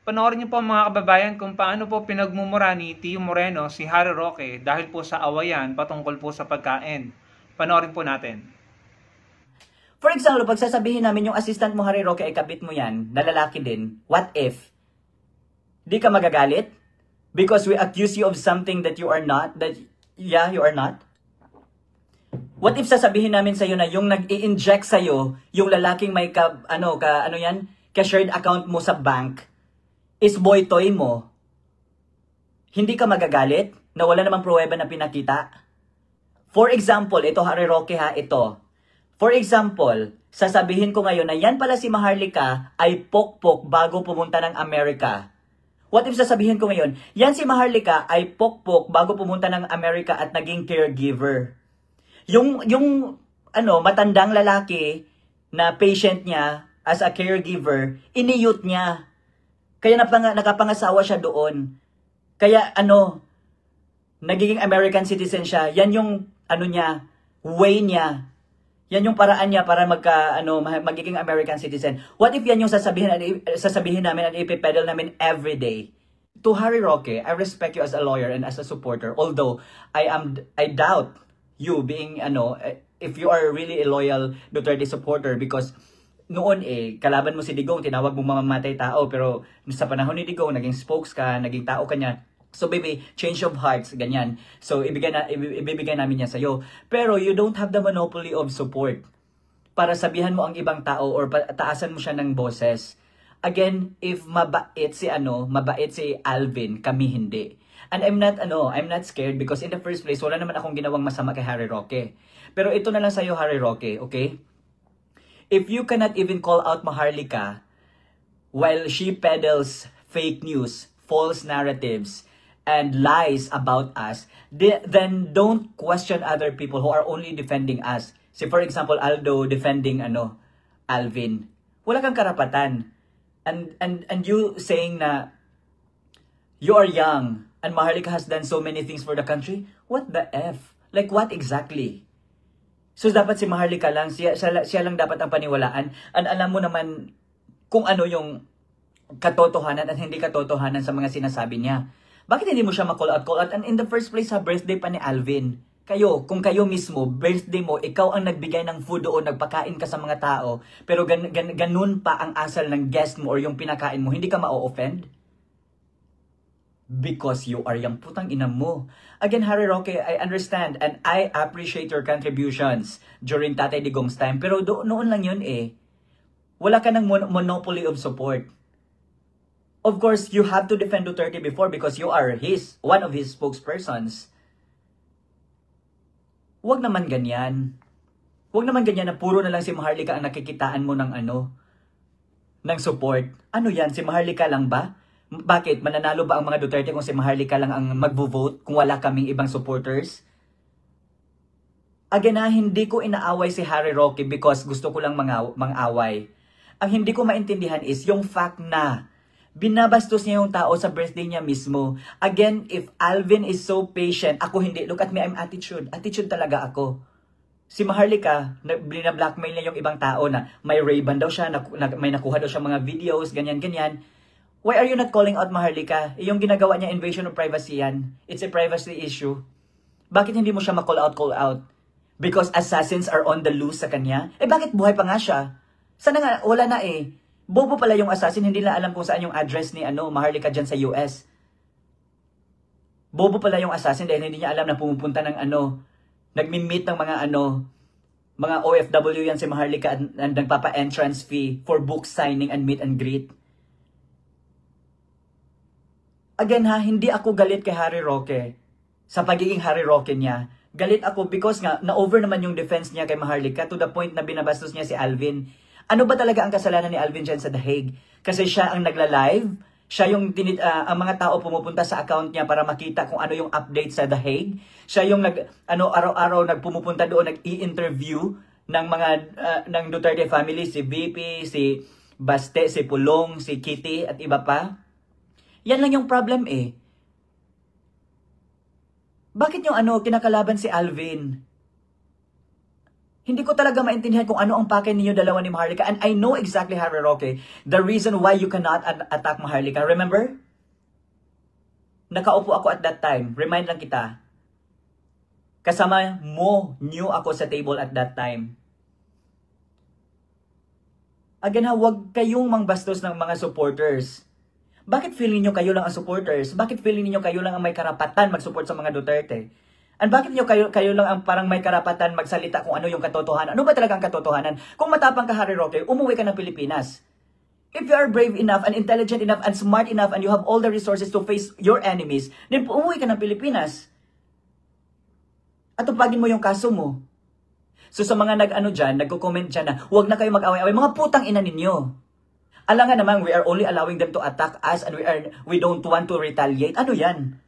Panoorin niyo po mga kababayan kung paano po pinagmumura ni Tio Moreno si Harry Roque dahil po sa awayan patungkol po sa pagkain. Panoorin po natin. For example, pag sasabihin namin yung assistant mo, Harry Roque, ay kabit mo yan, na lalaki din, what if? Di ka magagalit? Because we accuse you of something that you are not, that, yeah, you are not? What if sasabihin namin sa'yo na yung nag-i-inject sa'yo, yung lalaking may ano yan, ka-shared account mo sa bank, is boy toy mo, hindi ka magagalit na wala namang pruweba na pinakita? For example, ito Harry Roque ha, ito. For example, sasabihin ko ngayon na yan pala si Maharlika ay pokpok bago pumunta ng Amerika. What if sasabihin ko ngayon, yan si Maharlika ay pokpok bago pumunta ng Amerika at naging caregiver. Yung matandang lalaki na patient niya as a caregiver, iniyut niya. Kaya nakapangasawa siya doon. Kaya nagiging American citizen siya. Yan yung way niya. Yan yung paraan niya para magiging American citizen. What if yan yung sasabihin namin at ipipedal namin every day? To Harry Roque, I respect you as a lawyer and as a supporter. Although I doubt you being if you are really a loyal Duterte supporter, because noon kalaban mo si Digong, tinawag mo mamamatay tao, pero sa panahon ni Digong naging spokes ka, naging tao ka niya. So baby, change of hearts, ganyan. So ibibigay namin yan sa'yo. Pero you don't have the monopoly of support para sabihan mo ang ibang tao or taasan mo siya ng boses. Again, if mabait si Alvin, kami hindi. And I'm not scared because in the first place, wala naman akong ginawang masama kay Harry Roque. Pero ito na lang sa'yo, Harry Roque, okay? If you cannot even call out Maharlika while she peddles fake news, false narratives, and lies about us, then don't question other people who are only defending us. See, for example, Aldo defending Alvin. Wala kang karapatan. And you saying na you are young and Maharlika has done so many things for the country. What the F? Like what exactly? So dapat si Maharlika lang, siya lang dapat ang paniwalaan. And alam mo naman kung ano yung katotohanan at hindi katotohanan sa mga sinasabi niya. Bakit hindi mo siya ma-call out? And in the first place, sa birthday pa ni Alvin, kung kayo mismo, birthday mo, ikaw ang nagbigay ng food doon, nagpakain ka sa mga tao, pero ganun pa ang asal ng guest mo or yung pinakain mo, hindi ka ma-offend? Because you are yung putang ina mo. Again, Harry Roque, I understand and I appreciate your contributions during Tatay Digong's time, pero noon lang yun Wala ka ng monopoly of support. Of course, you have to defend Duterte before because you are one of his spokespersons. Huwag naman ganyan. Huwag naman ganyan na puro na lang si Maharlika ang nakikitaan mo ng ng support. Ano yan? Si Maharlika lang ba? Bakit? Mananalo ba ang mga Duterte kung si Maharlika lang ang magvo-vote kung wala kaming ibang supporters? Again hindi ko inaaway si Harry Roque because gusto ko lang mang-away. Ang hindi ko maintindihan is yung fact na binabastos niya yung tao sa birthday niya mismo. Again, if Alvin is so patient, ako hindi. Look at me, I'm attitude. Attitude talaga ako. Si Maharlika, binablackmail niya yung ibang tao na may Ray-Ban daw siya, may nakuha daw siya mga videos, ganyan-ganyan. Why are you not calling out Maharlika? Yung ginagawa niya, invasion of privacy yan. It's a privacy issue. Bakit hindi mo siya ma-call out? Because assassins are on the loose sa kanya? Bakit buhay pa nga siya? Sana nga, wala na Bobo pala yung assassin, hindi na alam kung saan yung address ni Maharlika dyan sa US. Bobo pala yung assassin dahil hindi niya alam na pumupunta ng nagmi-meet ng mga OFW yan si Maharlika and nagpapa-entrance fee for book signing and meet and greet. Again hindi ako galit kay Harry Roque sa pagiging Harry Roque niya. Galit ako because nga, na-over naman yung defense niya kay Maharlika to the point na binabastos niya si Alvin. Ano ba talaga ang kasalanan ni Alvin dyan sa The Hague? Kasi siya ang nagla-live, siya yung ang mga tao pumupunta sa account niya para makita kung ano yung update sa The Hague. Siya yung araw-araw nagpumupunta doon, nag-i-interview ng mga ng Duterte family, si VP, si Baste, si Pulong, si Kitty at iba pa. Yan lang yung problem Bakit yung kinakalaban si Alvin? Hindi ko talaga maintindihan kung ano ang pakay ninyo dalawa ni Maharlika. And I know exactly, Harry Roque, the reason why you cannot attack Maharlika. Remember? Nakaupo ako at that time. Remind lang kita. Kasama mo, new ako sa table at that time. Again ha, huwag kayong mangbastos ng mga supporters. Bakit feeling nyo kayo lang ang supporters? Bakit feeling niyo kayo lang ang may karapatan mag-support sa mga Duterte? And bakit nyo kayo lang ang parang may karapatan magsalita kung ano yung katotohanan? Ano ba talaga ang katotohanan? Kung matapang ka, Harry Roque, umuwi ka ng Pilipinas. If you are brave enough and intelligent enough and smart enough and you have all the resources to face your enemies, then umuwi ka ng Pilipinas. At tupagin mo yung kaso mo. So sa mga nag-ano dyan, nagko-comment dyan na, huwag na kayo mag-away-away, mga putang ina ninyo. Alam nga naman, we are only allowing them to attack us and we don't want to retaliate. Ano yan?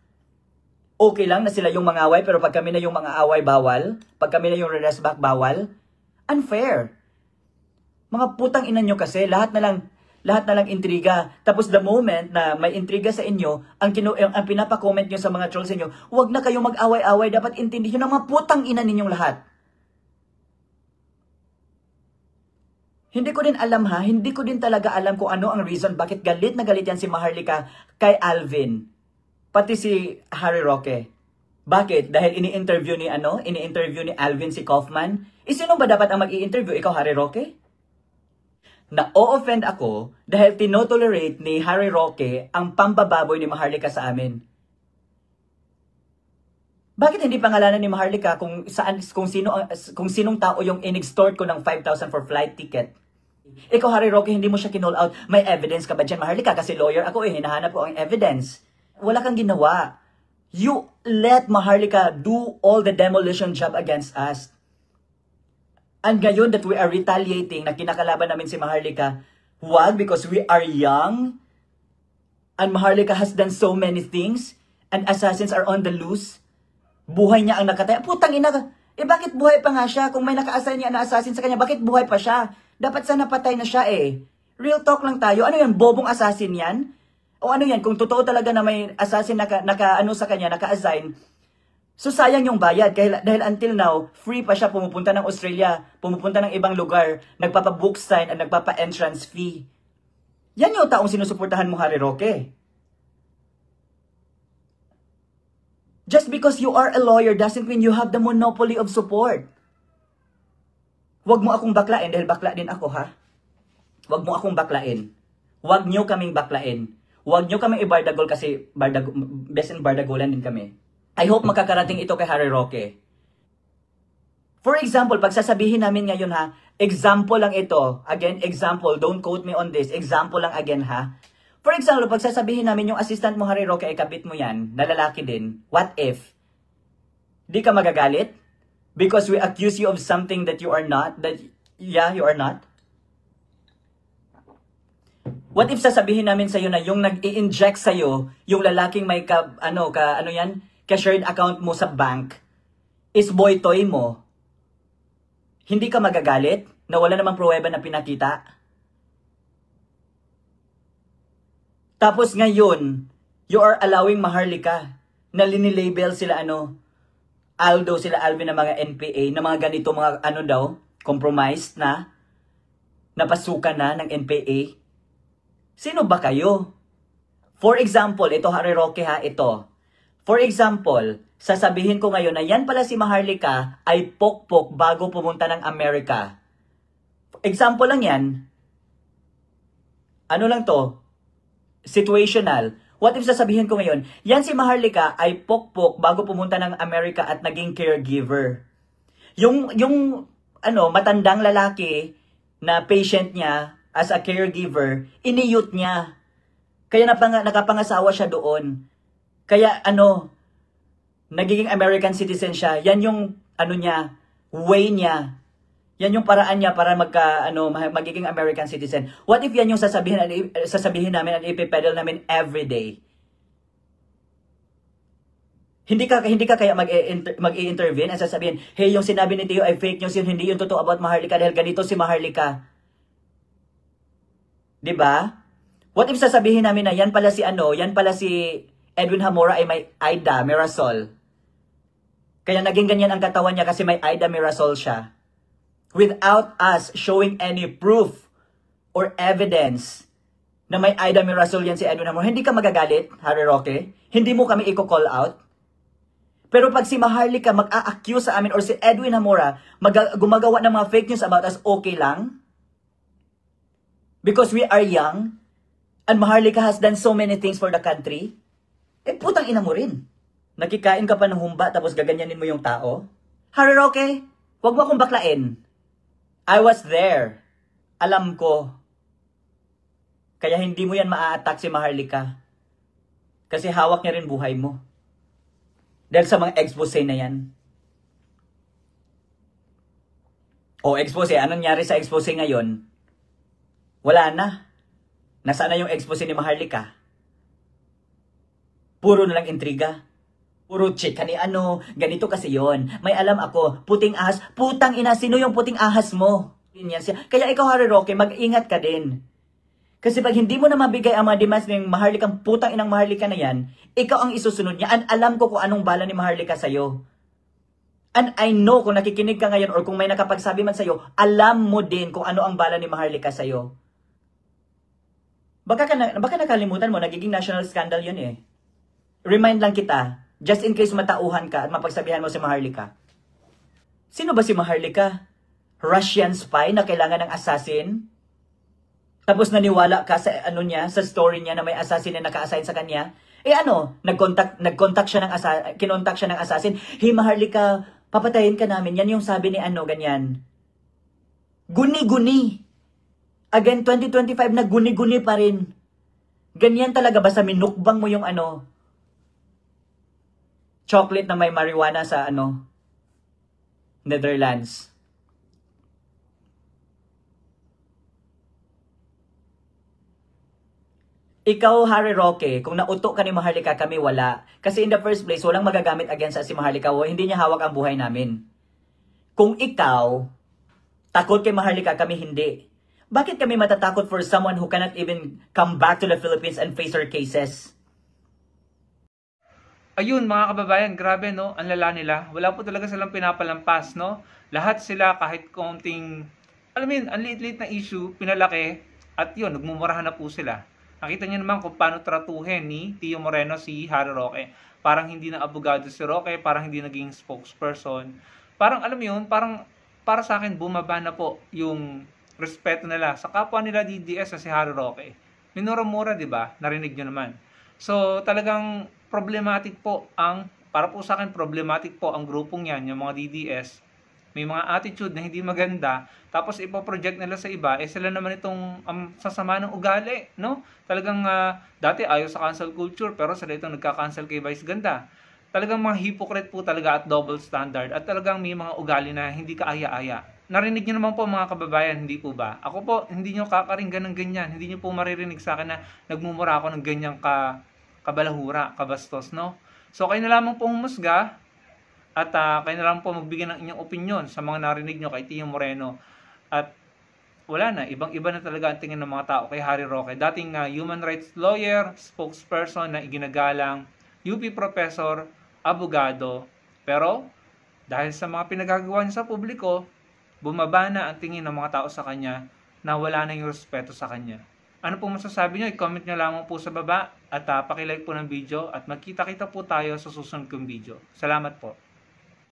Okay lang na sila yung mga away, pero pag kami na yung mga away, bawal. Pag kami na yung rest back, bawal. Unfair. Mga putang ina nyo kasi, lahat na lang intriga. Tapos the moment na may intriga sa inyo, ang pinapa-comment nyo sa mga trolls sa inyo, huwag na kayo mag-away-away, dapat intindihin ng mga putang ina ninyong lahat. Hindi ko din alam ha, hindi ko din talaga alam kung ano ang reason bakit galit na galit yan si Maharlika kay Alvin. Pati si Harry Roque. Bakit? Dahil ini-interview ni Alvin si Kaufman? Sino ba dapat ang mag-i-interview? Ikaw, Harry Roque? Na-o-offend ako dahil tinotolerate ni Harry Roque ang pambababoy ni Maharlika sa amin. Bakit hindi pangalanan ni Maharlika kung sinong tao yung in-extort ko ng 5,000 for flight ticket? Ikaw, Harry Roque, hindi mo siya kinall out. May evidence ka ba dyan, Maharlika? Kasi lawyer ako hinahanap ko ang evidence. Wala kang ginawa. You let Maharlika do all the demolition job against us. And ngayon that we are retaliating, na kinakalaban namin si Maharlika, wag, because we are young, and Maharlika has done so many things, and assassins are on the loose. Buhay niya ang nakataya. Putang ina ka. Bakit buhay pa nga siya? Kung may naka-assign niya na assassin sa kanya, bakit buhay pa siya? Dapat sana patay na siya eh. Real talk lang tayo. Ano yan? Bobong assassin yan? O ano yan? Kung totoo talaga na may assassin sa kanya, naka-assign, so sayang yung bayad. Dahil until now, free pa siya pumupunta ng Australia, pumupunta ng ibang lugar, nagpapa-book sign at nagpapa-entrance fee. Yan yung taong sinusuportahan mo, Harry Roque. Just because you are a lawyer doesn't mean you have the monopoly of support. Huwag mo akong baklain dahil bakla din ako, ha? Huwag mo akong baklain. Huwag nyo kaming baklain. Huwag nyo kaming ibardagol kasi best in bardagolan din kami. I hope makakarating ito kay Harry Roque. For example, pag sasabihin namin ngayon ha, example lang ito. Again, example. Don't quote me on this. Example lang again ha. For example, pag sasabihin namin yung assistant mo, Harry Roque, ay kabit mo yan, na lalaki din, what if? Di ka magagalit? Because we accuse you of something that you are not? You are not? What if sasabihin namin sa'yo na yung nag-i-inject sa'yo, yung lalaking may ka-shared account mo sa bank, is boy toy mo? Hindi ka magagalit? Na wala namang pruweba na pinakita? Tapos ngayon, you are allowing Maharlika na linilabel sila Aldo, sila Alvin na mga NPA, na mga ganito, mga compromised na, napasukan na ng NPA. Sino ba kayo? For example, ito Harry Roque ha, ito. For example, sasabihin ko ngayon na yan pala si Maharlika ay pokpok bago pumunta ng Amerika. Example lang yan. Ano lang to? Situational. What if sasabihin ko ngayon, yan si Maharlika ay pokpok bago pumunta ng Amerika at naging caregiver. Yung matandang lalaki na patient niya as a caregiver, iniyut niya. Kaya nakapangasawa siya doon. Kaya nagiging American citizen siya. Yan yung way niya. Yan yung paraan niya para magiging American citizen. What if yan yung sasabihin namin at ipipedal namin every day? Hindi ka kaya mag-i-intervene at sasabihin, hey, yung sinabi ni Tio ay fake news, yun hindi yung totoo about Maharlika dahil ganito si Maharlika. 'Di ba? What if sasabihin namin na yan pala si Edwin Hamora ay may Ida Mirasol. Kaya naging ganyan ang katawan niya kasi may Ida Mirasol siya. without us showing any proof or evidence na may Ida Mirasol yan si Edwin Hamora, hindi ka magagalit, Harry Roque? Hindi mo kami i-call out? Pero pag si Maharlika mag-a-accuse sa amin or si Edwin Hamora gumagawa ng mga fake news about us, okay lang? Because we are young and Maharlika has done so many things for the country? Eh, putang ina mo rin. Nakikain ka pa ng humba tapos gaganyanin mo yung tao? Harry Roque, wag mo akong baklain. I was there. Alam ko. Kaya hindi mo yan maa-attack si Maharlika. Kasi hawak niya rin buhay mo. Dahil sa mga expose na yan. O expose, anong nangyari sa expose ngayon? Wala na. Nasaan na yung expose ni Maharlika? Puro na lang intriga. Puro chika ni ano, ganito kasi yon. May alam ako, puting ahas. Putang ina, sino yung puting ahas mo? Kaya ikaw, Harry Roque, mag-ingat ka din. Kasi pag hindi mo na mabigay ang mga demands ng Maharlikang putang inang Maharlika na yan, ikaw ang isusunod niya. And alam ko kung anong bala ni Maharlika sa'yo. And I know kung nakikinig ka ngayon or kung may nakapagsabi man sa'yo, alam mo din kung ano ang bala ni Maharlika sa'yo. Baka nakalimutan mo, nagiging national scandal yun eh. Remind lang kita, just in case matauhan ka at mapagsabihan mo si Maharlika. Sino ba si Maharlika? Russian spy na kailangan ng assassin? Tapos naniwala ka sa ano niya, sa story niya na may assassin na naka-assign sa kanya. Eh ano, kinontak siya ng assassin. Hey Maharlika, papatayin ka namin. Yan yung sabi ni ano, ganyan. Guni-guni. Again, 2025 na guni-guni pa rin. Ganyan talaga, basta minukbang mo yung ano, chocolate na may marijuana sa ano, Netherlands. Ikaw, Harry Roque, kung nauto ka ni Maharlika, kami wala. Kasi in the first place, walang magagamit against si Maharlika. Hindi niya hawak ang buhay namin. Kung ikaw, takot kay Maharlika, kami hindi. Bakit kami matatakot for someone who cannot even come back to the Philippines and face her cases? Ayun mga kababayan, grabe no, ang lala nila. Wala po talaga silang pinapalampas, no? Lahat sila kahit konting, alam mo yun, ang liit-liit na issue, pinalaki, at yun, nagmumurahan na po sila. Nakita niyo naman kung paano tratuhin ni Tio Moreno si Harry Roque. Parang hindi na abogado si Roque, parang hindi naging spokesperson. Parang alam mo yun, parang para sa akin bumaba na po yung respeto nila sa kapwa nila DDS na si Harry Roque. Minura-mura, di ba? Narinig niyo naman. So talagang problematic po para po sa akin problematic po ang grupong yan, yung mga DDS. May mga attitude na hindi maganda, tapos ipoproject nila sa iba, sila naman itong sasama ng ugali, no? Talagang dati ayaw sa cancel culture, pero sila itong nagka-cancel kay Vice Ganda. Talagang mga hypocrite po talaga at double standard, at talagang may mga ugali na hindi kaaya-aya. Narinig niyo naman po mga kababayan, hindi po ba? Ako po, hindi niyo kakaringgan ng ganyan, hindi niyo po maririnig sa akin na nagmumura ako ng ganyang kabalahura, kabastos, no? So kayo na lamang po humusga, at kayo na lang po magbigay ng inyong opinion sa mga narinig nyo kay Tio Moreno. At wala na, ibang-iba na talaga ang tingin ng mga tao kay Harry Roque. Dating human rights lawyer, spokesperson na iginagalang, UP professor, abogado. Pero dahil sa mga pinagagawa niya sa publiko, bumaba na ang tingin ng mga tao sa kanya na wala na yung respeto sa kanya. Ano po masasabi nyo? I-comment nyo lamang po sa baba at pakilike po ng video at magkita-kita po tayo sa susunod kong video. Salamat po.